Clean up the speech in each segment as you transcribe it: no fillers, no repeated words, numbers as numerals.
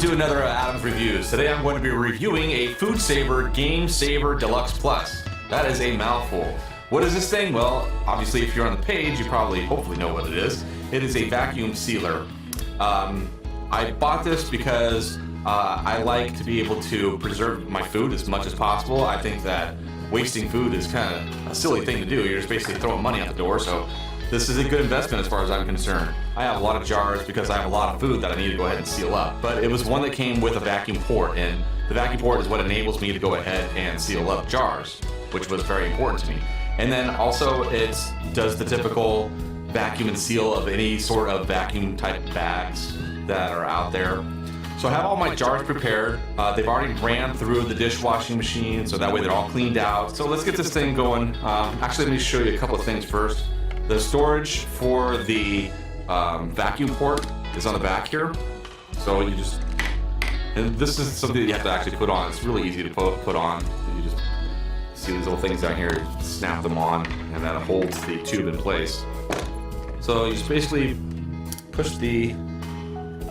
to another Adam's Reviews. Today I'm going to be reviewing a FoodSaver GameSaver Duluxe Plus. That is a mouthful. What is this thing? Well, obviously if you're on the page, you hopefully know what it is. It is a vacuum sealer. I bought this because I like to be able to preserve my food as much as possible. I think that wasting food is kind of a silly thing to do. You're just basically throwing money out the door, so this is a good investment as far as I'm concerned. I have a lot of jars because I have a lot of food that I need to go ahead and seal up. But it was one that came with a vacuum port, and the vacuum port is what enables me to go ahead and seal up jars, which was very important to me. And then also it does the typical vacuum and seal of any sort of vacuum type bags that are out there. So I have all my jars prepared. They've already ran through the dishwashing machine, so that way they're all cleaned out. So let's get this thing going. Actually, let me show you a couple of things first. The storage for the vacuum port is on the back here. So you just, and this is something that you have to actually put on. It's really easy to put on. You just see these little things down here, you snap them on, and that holds the tube in place. So you just basically push the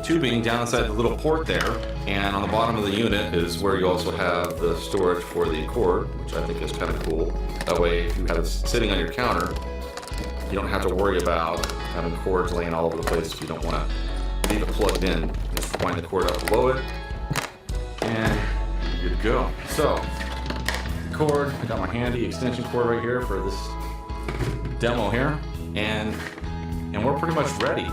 tubing down inside the little port there, and on the bottom of the unit is where you also have the storage for the cord, which I think is kind of cool. That way, if you have it sitting on your counter, you don't have to worry about having cords laying all over the place if you don't want to leave it plugged in. Just wind the cord up below it, and you're good to go. So, the cord, I got my handy extension cord right here for this demo here, and we're pretty much ready.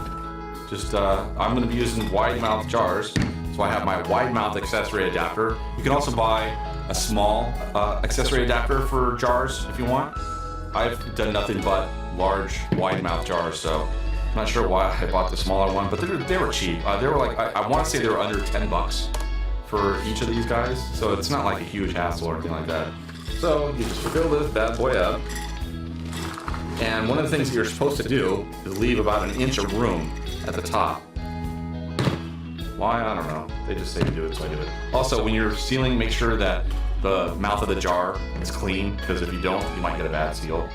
Just, I'm going to be using wide mouth jars, so I have my wide mouth accessory adapter. You can also buy a small accessory adapter for jars if you want. I've done nothing but large wide mouth jars, so I'm not sure why I bought the smaller one, but they were cheap. They were like, I want to say they were under 10 bucks for each of these guys, so it's not like a huge hassle or anything like that. So you just fill this bad boy up, and one of the things that you're supposed to do is leave about an inch of room at the top. Why? I don't know. They just say to do it, so I do it. Also, when you're sealing, make sure that the mouth of the jar is clean, because if you don't, you might get a bad seal.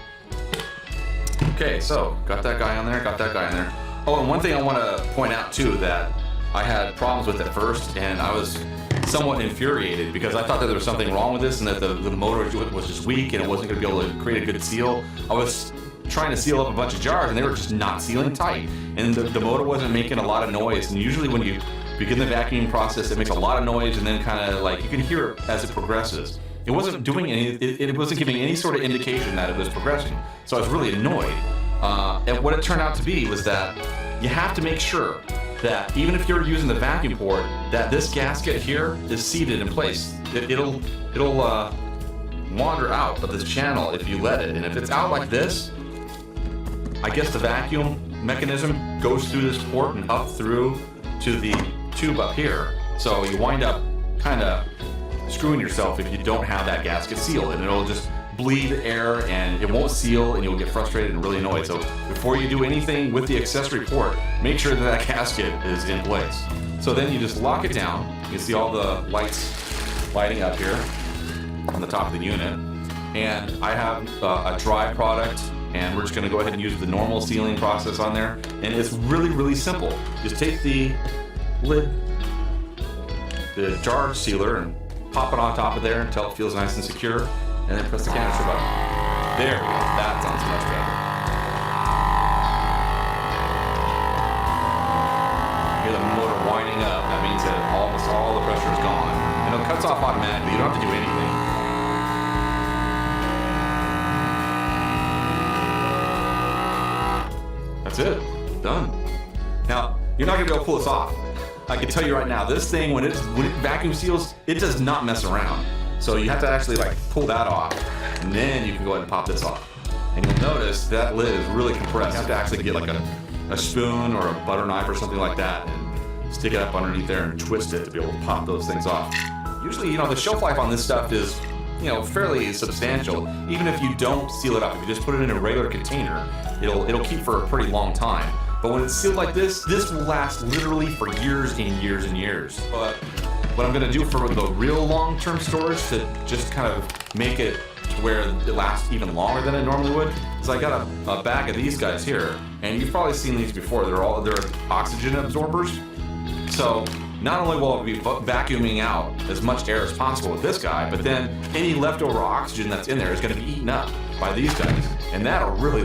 Okay, so got that guy on there, got that guy on there. Oh, and one thing I want to point out too, that I had problems with at first, and I was somewhat infuriated because I thought that there was something wrong with this and that the motor was just weak and it wasn't going to be able to create a good seal. I was trying to seal up a bunch of jars and they were just not sealing tight, and the motor wasn't making a lot of noise. And usually when you begin the vacuuming process, it makes a lot of noise, and then kind of like you can hear it as it progresses. It wasn't doing any, it wasn't giving any sort of indication that it was progressing. So I was really annoyed. And what it turned out to be was that you have to make sure that even if you're using the vacuum port, that this gasket here is seated in place. It'll wander out of this channel if you let it. And if it's out like this, I guess the vacuum mechanism goes through this port and up through to the tube up here. So you wind up kind of screwing yourself if you don't have that gasket sealed, and it'll just bleed air and it won't seal, and you'll get frustrated and really annoyed. So before you do anything with the accessory port, make sure that gasket is in place. So then you just lock it down. You can see all the lights lighting up here on the top of the unit. And I have a dry product, and we're just going to go ahead and use the normal sealing process on there. And it's really, really simple. Just take the lid, the jar sealer, and pop it on top of there until it feels nice and secure, and then press the canister button. There we go. That sounds much better. You hear the motor winding up. That means that almost all the pressure is gone. And it cuts off automatically. You don't have to do anything. That's it. Done. Now, you're not going to be able to pull this off. I can tell you right now, this thing, when it vacuum seals, it does not mess around. So you have to actually like pull that off, and then you can go ahead and pop this off. And you'll notice that lid is really compressed. You have to actually get like a spoon or a butter knife or something like that and stick it up underneath there and twist it to be able to pop those things off. Usually, the shelf life on this stuff is, fairly substantial. Even if you don't seal it up, if you just put it in a regular container, it'll keep for a pretty long time. But when it's sealed like this will last literally for years and years and years. But what I'm gonna do for the real long-term storage to just kind of make it to where it lasts even longer than it normally would is I got a bag of these guys here, and you've probably seen these before. They're oxygen absorbers. So not only will it be vacuuming out as much air as possible with this guy, but then any leftover oxygen that's in there is going to be eaten up by these guys. And that'll really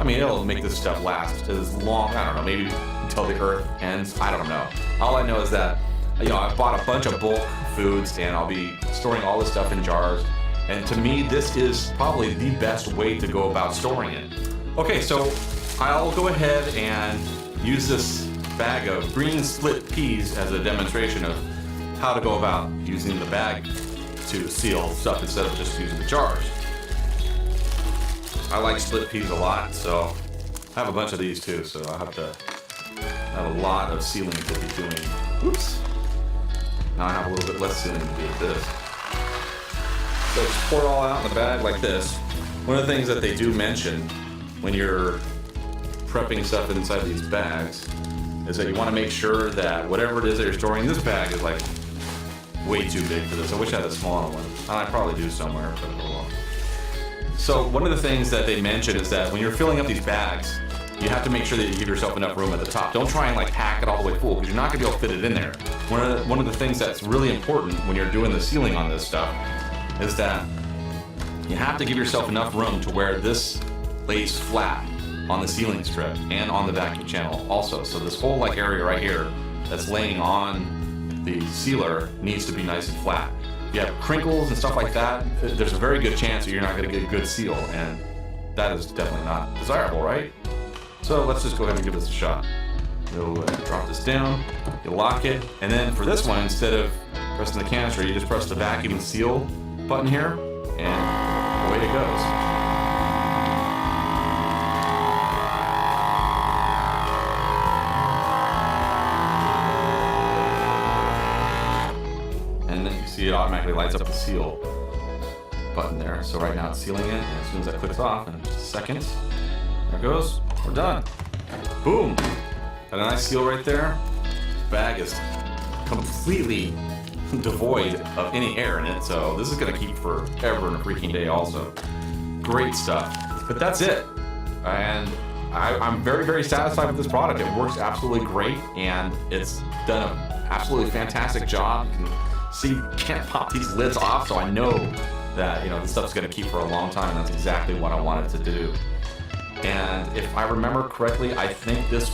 it'll make this stuff last as long, I don't know, maybe until the earth ends. I don't know. All I know is that, I bought a bunch of bulk foods and I'll be storing all this stuff in jars. And to me, this is probably the best way to go about storing it. Okay, so I'll go ahead and use this bag of green split peas as a demonstration of how to go about using the bag to seal stuff instead of just using the jars. I like split peas a lot, so I have a bunch of these too, so I have a lot of sealing to be doing. Oops. Now I have a little bit less sealing to do with this. So just pour it all out in the bag like this. One of the things that they do mention when you're prepping stuff inside these bags is that you want to make sure that whatever it is that you're storing, this bag is like way too big for this. I wish I had a smaller one. I probably do somewhere, but oh well. So one of the things that they mention is that when you're filling up these bags, you have to make sure that you give yourself enough room at the top. Don't try and pack it all the way full because you're not going to be able to fit it in there. One of the things that's really important when you're doing the sealing on this stuff is that you have to give yourself enough room to where this lays flat on the sealing strip and on the vacuum channel also. So this whole area right here that's laying on the sealer needs to be nice and flat. If you have crinkles and stuff like that, there's a very good chance that you're not going to get a good seal, and that is definitely not desirable, right? So let's just go ahead and give this a shot. You'll drop this down, you lock it, and then for this one, instead of pressing the canister, you just press the vacuum seal button here, and away it goes. It automatically lights up the seal button there. So right now it's sealing it, and as soon as that clicks off in just a second, there it goes. We're done. Boom! Got a nice seal right there. The bag is completely devoid of any air in it, so this is going to keep forever and a freaking day also. Great stuff. But that's it. And I'm very, very satisfied with this product. It works absolutely great, and it's done an absolutely fantastic job. You can see, you can't pop these lids off, so I know that this stuff's going to keep for a long time, and that's exactly what I wanted to do. And if I remember correctly, I think this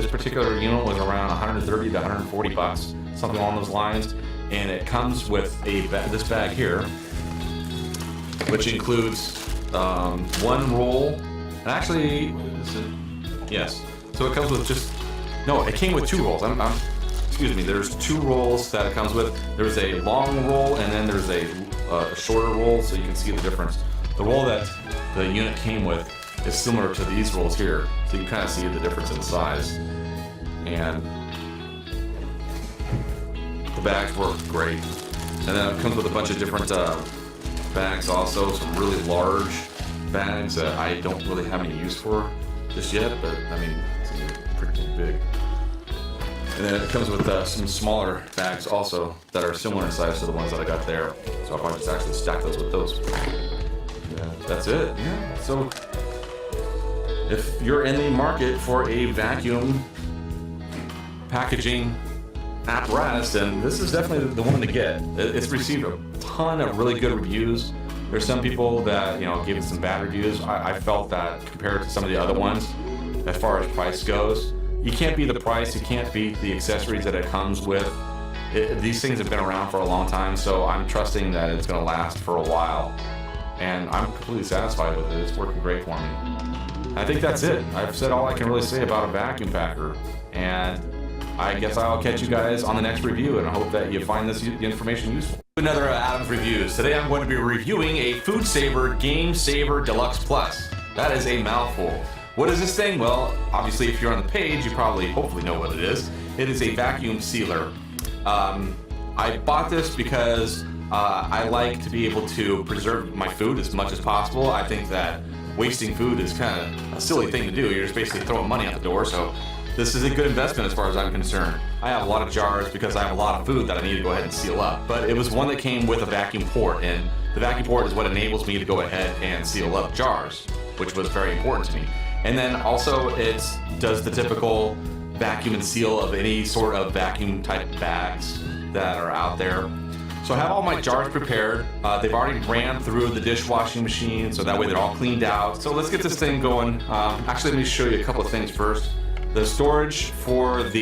particular unit was around 130 to 140 bucks, something along those lines. And it comes with this bag here, which includes one roll. And actually, yes. So it comes with it came with two rolls. Excuse me, there's two rolls that it comes with. There's a long roll and then there's a shorter roll, so you can see the difference. The roll that the unit came with is similar to these rolls here, so you can kind of see the difference in size. And the bags work great. And then it comes with a bunch of different bags also, some really large bags that I don't really have any use for just yet, but it's pretty big. And then it comes with some smaller bags also that are similar in size to the ones that I got there. So I'll probably just actually stack those with those. Yeah, that's it. Yeah. So if you're in the market for a vacuum packaging apparatus, then this is definitely the one to get. It's received a ton of really good reviews. There's some people that gave it some bad reviews. I felt that compared to some of the other ones, as far as price goes, you can't beat the price, you can't beat the accessories that it comes with. These things have been around for a long time, so I'm trusting that it's going to last for a while. And I'm completely satisfied with it. It's working great for me. I think that's it. I've said all I can really say about a vacuum packer. And I guess I'll catch you guys on the next review, and I hope that you find this information useful. Another Adam's Reviews. Today I'm going to be reviewing a FoodSaver GameSaver Duluxe Plus. That is a mouthful. What is this thing? Well, obviously if you're on the page, you hopefully know what it is. It is a vacuum sealer. I bought this because I like to be able to preserve my food as much as possible. I think that wasting food is kind of a silly thing to do. You're just basically throwing money out the door, so this is a good investment as far as I'm concerned. I have a lot of jars because I have a lot of food that I need to go ahead and seal up. But it was one that came with a vacuum port, and the vacuum port is what enables me to go ahead and seal up jars, which was very important to me. And then also it does the typical vacuum and seal of any sort of vacuum type bags that are out there. So I have all my jars prepared. They've already ran through the dishwashing machine, so that way they're all cleaned out. So let's get this thing going. Actually, let me show you a couple of things first. The storage for the